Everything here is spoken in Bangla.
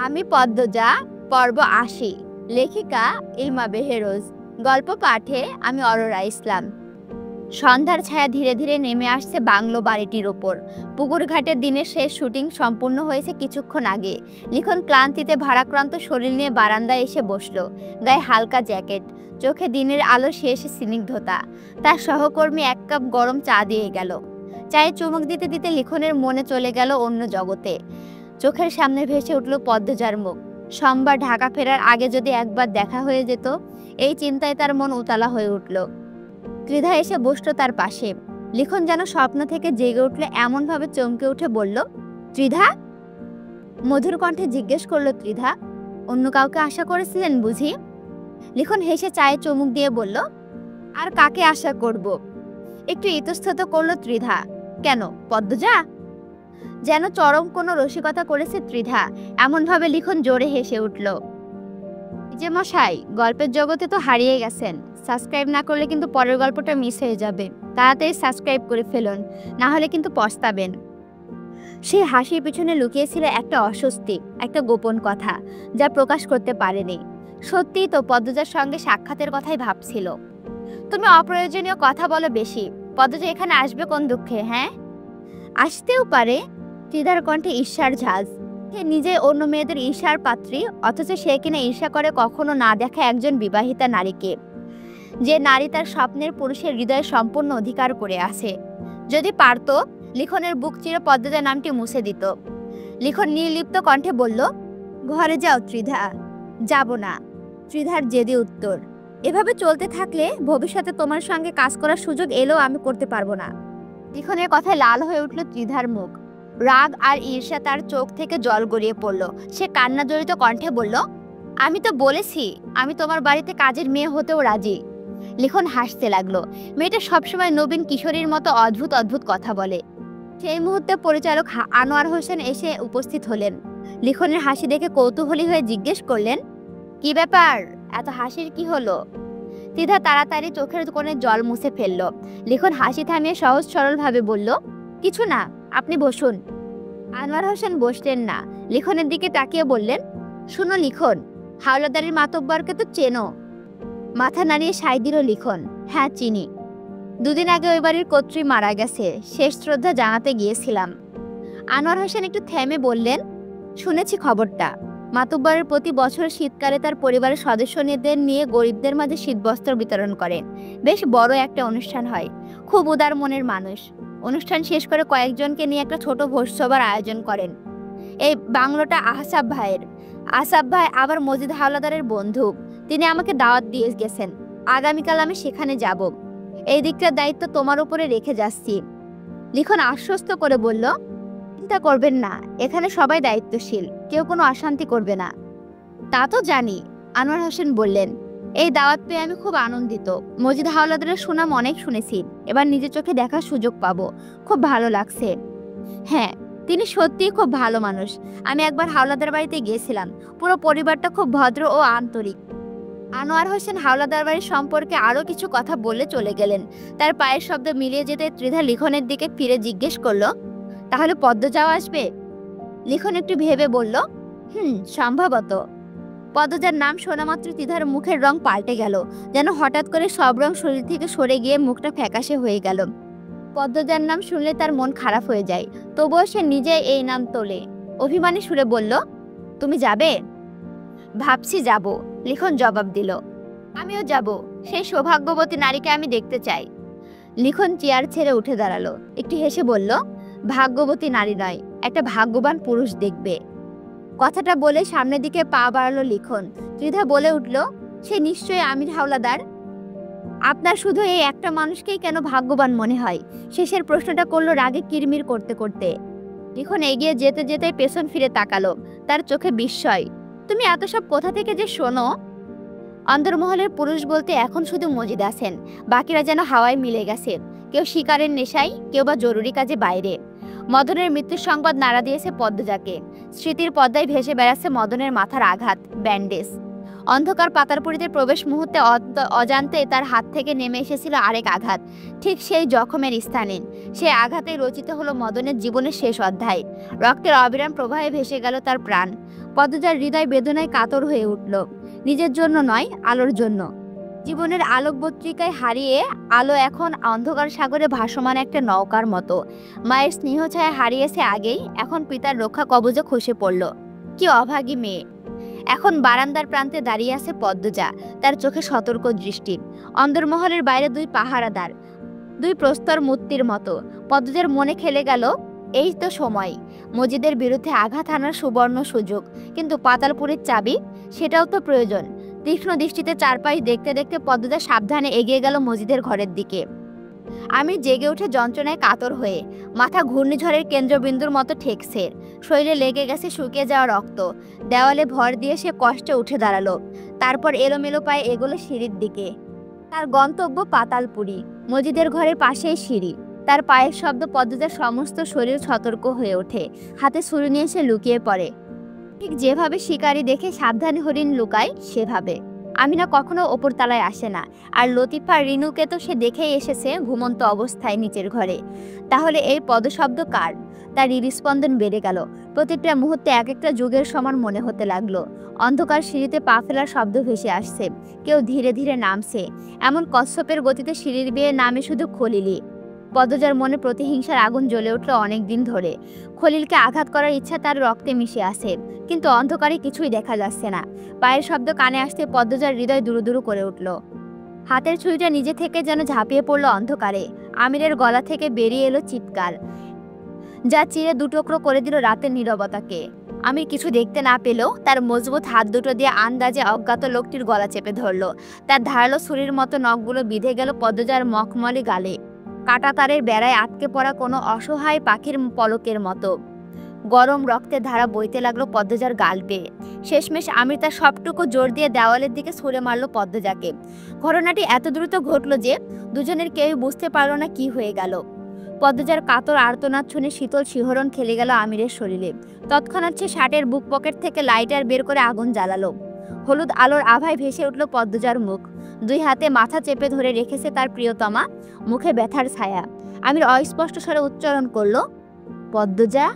আমি পদ্মজা, পর্ব ৮০। লেখিকা ইলমা বেহেরোজ। গল্প পাঠে আমি অরোরা ইসলাম। সন্ধ্যার ছায়া ধীরে ধীরে নেমে আসছে বাংলো বাড়িটির ওপর। পুকুর ঘাটের দিনের শেষ শুটিং সম্পূর্ণ হয়েছে কিছুক্ষণ আগে। লিখন ক্লান্তিতে ভারাক্রান্ত শরীর নিয়ে বারান্দায় এসে বসলো। গায়ে হালকা জ্যাকেট, চোখে দিনের আলো শেষ স্নিগ্ধতা। তার সহকর্মী এক কাপ গরম চা দিয়ে গেল। চায়ে চুমুক দিতে দিতে লিখনের মনে চলে গেল অন্য জগতে। চোখের সামনে ভেসে উঠল পদ্মজার মুখ। সোমবার ঢাকা ফেরার আগে যদি একবার দেখা হয়ে যেত, এই চিন্তায় তার মন উতালা হয়ে উঠল। ত্রিধা এসে বসলো তার পাশে। লিখন যেন স্বপ্ন থেকে জেগে উঠলে এমনভাবে চমকে উঠে বলল, ত্রিধা? মধুর কণ্ঠে জিজ্ঞেস করলো ত্রিধা, অন্য কাউকে আশা করেছিলেন বুঝি? লিখন হেসে চায়ে চুমুক দিয়ে বলল, আর কাকে আশা করব? একটু ইতস্তত করলো ত্রিধা। কেন, পদ্মজা? যেন চরম কোনো রসিকতা করেছে ত্রিধা, এমনভাবে লিখন জোরে হেসে উঠল। যে মশাই, গল্পের জগতে তো হারিয়ে গেছেন। সাবস্ক্রাইব না করলে কিন্তু পরের গল্পটা মিস হয়ে যাবে। তাড়াতাড়ি সাবস্ক্রাইব করে ফেলুন, না হলে কিন্তু পস্তাবেন। সেই হাসির পিছনে লুকিয়েছিল একটা অস্বস্তি, একটা গোপন কথা, যা প্রকাশ করতে পারেনি। সত্যিই তো পদ্মজার সঙ্গে সাক্ষাতের কথাই ভাবছিল। তুমি অপ্রয়োজনীয় কথা বলো বেশি। পদ্মজা এখানে আসবে কোন দুঃখে? হ্যাঁ, আসতেও পারে। ত্রিধার কণ্ঠে ঈর্ষার ঝাঁজ। সে নিজে অন্য মেয়েদের ঈর্ষার পাত্রী, অথচ সে কিনা ঈর্ষা করে কখনো না দেখা একজন বিবাহিতা নারীকে, যে নারী তার স্বপ্নের পুরুষের হৃদয়ে সম্পূর্ণ অধিকার করে আছে। যদি পারত, লিখনের বুক চিরে পদ্মজা নামটি মুছে দিত। লিখন নির্লিপ্ত কণ্ঠে বলল, ঘরে যাও ত্রিধা। যাব না, ত্রিধার জেদি উত্তর। এভাবে চলতে থাকলে ভবিষ্যতে তোমার সঙ্গে কাজ করার সুযোগ এলেও আমি করতে পারবো না। লিখনের কথায় লাল হয়ে উঠল ত্রিধার মুখ। রাগ আর ঈর্ষা তার চোখ থেকে জল গড়িয়ে পড়ল। সে কান্না জড়িত কণ্ঠে বলল, আমি তো বলেছি আমি তোমার বাড়িতে কাজের মেয়ে হতেও রাজি। লিখন হাসতে লাগলো। মেয়েটা সবসময় নবীন কিশোরীর মতো অদ্ভুত অদ্ভুত কথা বলে। সেই মুহূর্তে পরিচালক আনোয়ার হোসেন এসে উপস্থিত হলেন। লিখনের হাসি দেখে কৌতূহলী হয়ে জিজ্ঞেস করলেন, কি ব্যাপার, এত হাসির কি হলো? ত্রিধা তাড়াতাড়ি চোখের কোণে জল মুছে ফেলল। লিখন হাসি থামিয়ে সহজ সরলভাবে বলল, কিছু না, আপনি বসুন। আনোয়ার হোসেন বসলেন না। লিখনের দিকে তাকিয়ে বললেন, শুনো লিখন, হাওলাদারের মাতব্বরকে তো চেনো? মাথা নাড়িয়ে সায় দিল লিখন, হ্যাঁ চিনি। দুদিন আগে ওই বাড়ির কর্ত্রী মারা গেছে, শেষ শ্রদ্ধা জানাতে গিয়েছিলাম। আনোয়ার হোসেন একটু থেমে বললেন, শুনেছি খবরটা। মাতব্বরের প্রতি বছর শীতকালে তার পরিবারের সদস্যদের নিয়ে গরিবদের মাঝে শীতবস্ত্র বিতরণ করেন। বেশ বড় একটা অনুষ্ঠান হয়। খুব উদার মনের মানুষ। অনুষ্ঠান শেষ করে কয়েকজনকে নিয়ে একটা ছোট ভোজসভার আয়োজন করেন। এই বাংলোটা আহসাব ভাইয়ের। আহসাব ভাই আবার মজিদ হাওলাদারের বন্ধু। তিনি আমাকে দাওয়াত দিয়ে গেছেন। আগামীকাল আমি সেখানে যাব। এই দিকটার দায়িত্ব তোমার উপরে রেখে যাচ্ছি। লিখন আশ্বস্ত করে বলল, চিন্তা করবেন না, এখানে সবাই দায়িত্বশীল, কেউ কোনো অশান্তি করবে না। তা তো জানি, আনোয়ার হোসেন বললেন। এই দাওয়াত পেয়ে আমি খুব আনন্দিত। মজিদ হাওলাদারের সুনাম অনেক শুনেছি, এবার নিজের চোখে দেখার সুযোগ পাবো। খুব ভালো লাগছে। হ্যাঁ, তিনি সত্যিই খুব ভালো মানুষ। আমি একবার হাওলাদার বাড়িতে গিয়েছিলাম। পুরো পরিবারটা খুব ভদ্র ও আন্তরিক। আনোয়ার হোসেন হাওলাদার বাড়ির সম্পর্কে আরও কিছু কথা বলে চলে গেলেন। তার পায়ের শব্দ মিলিয়ে যেতে ত্রিধা লিখনের দিকে ফিরে জিজ্ঞেস করলো, তাহলে পদ্মজাও আসবে? লিখন একটু ভেবে বলল, সম্ভবত। পদ্মজার নাম শোনা মাত্র ত্রিধার মুখের রং পাল্টে গেল। যেন হঠাৎ করে সব রং শরীর থেকে সরে গিয়ে মুখটা ফ্যাকাশে হয়ে গেল। পদ্মজার নাম শুনলে তার মন খারাপ হয়ে যায়, তবুও সে নিজে এই নাম তোলে। অভিমানী সুরে বলল, তুমি যাবে? ভাবছি যাব, লিখন জবাব দিল। আমিও যাব, সেই সৌভাগ্যবতী নারীকে আমি দেখতে চাই। লিখন চেয়ার ছেড়ে উঠে দাঁড়ালো। একটু হেসে বলল, ভাগ্যবতী নারী নয়, একটা ভাগ্যবান পুরুষ দেখবে। কথাটা বলে সামনের দিকে পা বাড়ালো লিখন। ত্রিধা বলে উঠল, সে নিশ্চয়ই আমির হাওলাদার। আপনার শুধু এই একটা মানুষকেই কেন ভাগ্যবান মনে হয়? শেষের প্রশ্নটা করলো রাগে কিরমির করতে করতে। লিখন এগিয়ে যেতে যেতে পেছন ফিরে তাকালো। তার চোখে বিস্ময়। তুমি এত সব কোথা থেকে যে শোনো? অন্দরমহলের পুরুষ বলতে এখন শুধু মজিদ আছেন, বাকিরা যেন হাওয়ায় মিলে গেছে। কেউ শিকারের নেশায়, কেউ বা জরুরি কাজে বাইরে। মদনের মৃত্যুর সংবাদ নাড়া দিয়েছে পদ্মজাকে। স্মৃতির পদ্মায় ভেসে বেড়াচ্ছে মদনের মাথার আঘাত, ব্যান্ডেজ। অন্ধকার পাতালপুরীতে প্রবেশ মুহূর্তে অজান্তে তার হাত থেকে নেমে এসেছিল আরেক আঘাত, ঠিক সেই জখমের স্থানে। সেই আঘাতেই রচিত হলো মদনের জীবনের শেষ অধ্যায়। রক্তের অবিরাম প্রবাহে ভেসে গেল তার প্রাণ। পদ্মজার হৃদয় বেদনায় কাতর হয়ে উঠল, নিজের জন্য নয়, আলোর জন্য। জীবনের আলোকবর্তিকায় হারিয়ে আলো এখন অন্ধকার সাগরে ভাসমান একটা নৌকার মতো। মায়ের স্নেহ ছায়া হারিয়েছে আগেই, এখন পিতার রক্ষা কবচে খসে পড়ল। কি অভাগী মেয়ে! এখন বারান্দার প্রান্তে দাঁড়িয়ে আছে পদ্মজা, তার চোখে সতর্ক দৃষ্টি। অন্দরমহলের বাইরে দুই পাহারাদার, দুই প্রস্তর মূর্তির মতো। পদ্মজার মনে খেলে গেল, এই তো সময় মজিদের বিরুদ্ধে আঘাত হানার সুবর্ণ সুযোগ। কিন্তু পাতালপুরীর চাবি, সেটাও তো প্রয়োজন। তীক্ষ্ণ দৃষ্টিতে চারপাশ দেখতে দেখতে পদ্মজা সাবধানে এগিয়ে গেল মজিদের ঘরের দিকে। আমি জেগে উঠে যন্ত্রণায় কাতর হয়ে, মাথা ঘূর্ণিঝড়ের কেন্দ্রবিন্দুর মতো ঠেকছে। শরীরে লেগে গেছে শুকিয়ে যাওয়া রক্ত। দেওয়ালে ভর দিয়ে সে কষ্টে উঠে দাঁড়ালো। তারপর এলোমেলো পায়ে এগোলো সিঁড়ির দিকে। তার গন্তব্য পাতালপুরী। মজিদের ঘরের পাশেই সিঁড়ি। তার পায়ের শব্দ পদ্মজার সমস্ত শরীর সতর্ক হয়ে ওঠে। হাতে ছুরি নিয়ে সে লুকিয়ে পড়ে, ঠিক যেভাবে শিকারী দেখে সাবধানে হরিণ লুকায় সেভাবে। আমিনা কখনো ওপর তলায় আসে না, আর লতিফা রিনুকে তো সে দেখেই এসেছে ঘুমন্ত অবস্থায় নিচের ঘরে। তাহলে এই পদশব্দ কার? তার হৃদস্পন্দন বেড়ে গেল। প্রতিটা মুহূর্তে এক একটা যুগের সমান মনে হতে লাগলো। অন্ধকার সিঁড়িতে পা ফেলার শব্দ ভেসে আসছে, কেউ ধীরে ধীরে নামছে। এমন কচ্ছপের গতিতে সিঁড়ির বেয়ে নামে শুধু খলিলই। পদ্মজার মনে প্রতিহিংসার আগুন জ্বলে উঠল অনেক দিন ধরে। খলিলকে আঘাত করার ইচ্ছা তার রক্তে মিশে আছে, কিন্তু অন্ধকারে কিছুই দেখা যাচ্ছে না। পায়ের শব্দ কানে আসতে পদ্মজার হৃদয় দুরু দুরু করে উঠল। হাতের ছুরিটা নিজে থেকে যেন ঝাঁপিয়ে পড়ল অন্ধকারে। আমিরের গলা থেকে বেরিয়ে এলো চিৎকার, যা চিরে দুটুকরো করে দিল রাতের নীরবতাকে। আমির কিছু দেখতে না পেলেও তার মজবুত হাত দুটো দিয়ে আন্দাজে অজ্ঞাত লোকটির গলা চেপে ধরল। তার ধারালো ছুরির মতো নখগুলো বিঁধে গেল পদ্মজার মখমলি গালে, কাঁটা তারের বেড়ায় আটকে পড়া কোনো অসহায় পাখির পলকের মতো। গরম রক্তের ধারা বইতে লাগলো পদ্মজার গাল বেয়ে। শেষমেশ আমির তার সবটুকু জোর দিয়ে দেওয়ালের দিকে ছুঁড়ে মারল পদ্মজাকে। ঘটনাটি এত দ্রুত ঘটল যে দুজনের কেউই বুঝতে পারল না কি হয়ে গেল। পদ্মজার কাতর আর্তনাদ শুনে শীতল শিহরণ খেলে গেল আমিরের শরীরে। তৎক্ষণাৎ সে শার্টের বুক পকেট থেকে লাইটার বের করে আগুন জ্বালালো। হলুদ আলোর আভায় ভেসে উঠল পদ্মজার মুখ। দুই হাতে মাথা চেপে ধরে রেখেছে তার প্রিয়তমা, মুখে ব্যথার ছায়া। আমির অস্পষ্ট স্বরে উচ্চারণ করল, পদ্মজা।